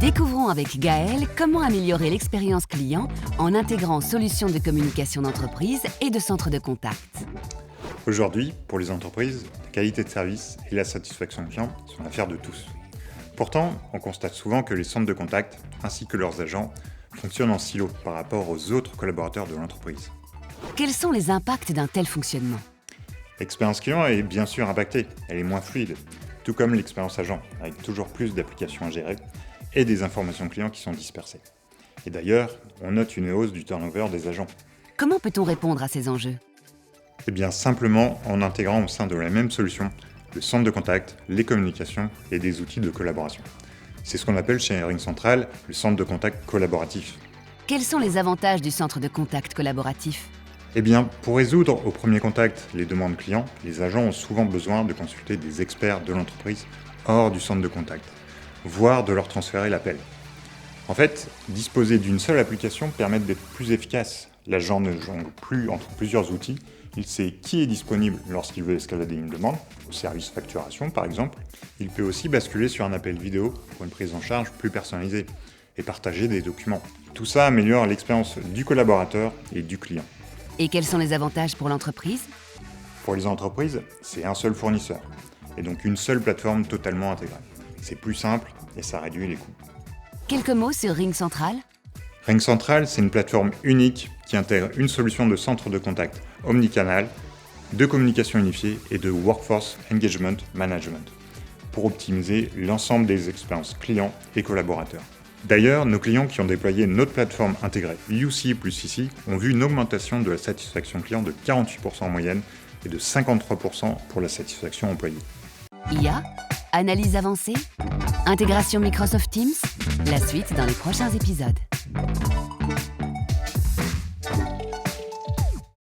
Découvrons avec Gaël comment améliorer l'expérience client en intégrant solutions de communication d'entreprise et de centres de contact. Aujourd'hui, pour les entreprises, la qualité de service et la satisfaction client sont l'affaire de tous. Pourtant, on constate souvent que les centres de contact, ainsi que leurs agents, fonctionnent en silo par rapport aux autres collaborateurs de l'entreprise. Quels sont les impacts d'un tel fonctionnement? L'expérience client est bien sûr impactée, elle est moins fluide, tout comme l'expérience agent, avec toujours plus d'applications à gérer et des informations clients qui sont dispersées. Et d'ailleurs, on note une hausse du turnover des agents. Comment peut-on répondre à ces enjeux? Eh bien simplement en intégrant au sein de la même solution le centre de contact, les communications et des outils de collaboration. C'est ce qu'on appelle chez RingCentral le centre de contact collaboratif. Quels sont les avantages du centre de contact collaboratif? Eh bien, pour résoudre au premier contact les demandes clients, les agents ont souvent besoin de consulter des experts de l'entreprise hors du centre de contact, voire de leur transférer l'appel. En fait, disposer d'une seule application permet d'être plus efficace. L'agent ne jongle plus entre plusieurs outils, il sait qui est disponible lorsqu'il veut escalader une demande, au service facturation par exemple. Il peut aussi basculer sur un appel vidéo pour une prise en charge plus personnalisée et partager des documents. Tout ça améliore l'expérience du collaborateur et du client. Et quels sont les avantages pour l'entreprise? Pour les entreprises, c'est un seul fournisseur, et donc une seule plateforme totalement intégrée. C'est plus simple et ça réduit les coûts. Quelques mots sur RingCentral? RingCentral, c'est une plateforme unique qui intègre une solution de centre de contact omnicanal, de communication unifiée et de Workforce Engagement Management pour optimiser l'ensemble des expériences clients et collaborateurs. D'ailleurs, nos clients qui ont déployé notre plateforme intégrée UC plus IC ont vu une augmentation de la satisfaction client de 48% en moyenne et de 53% pour la satisfaction employée. IA? Analyse avancée? Intégration Microsoft Teams? La suite dans les prochains épisodes.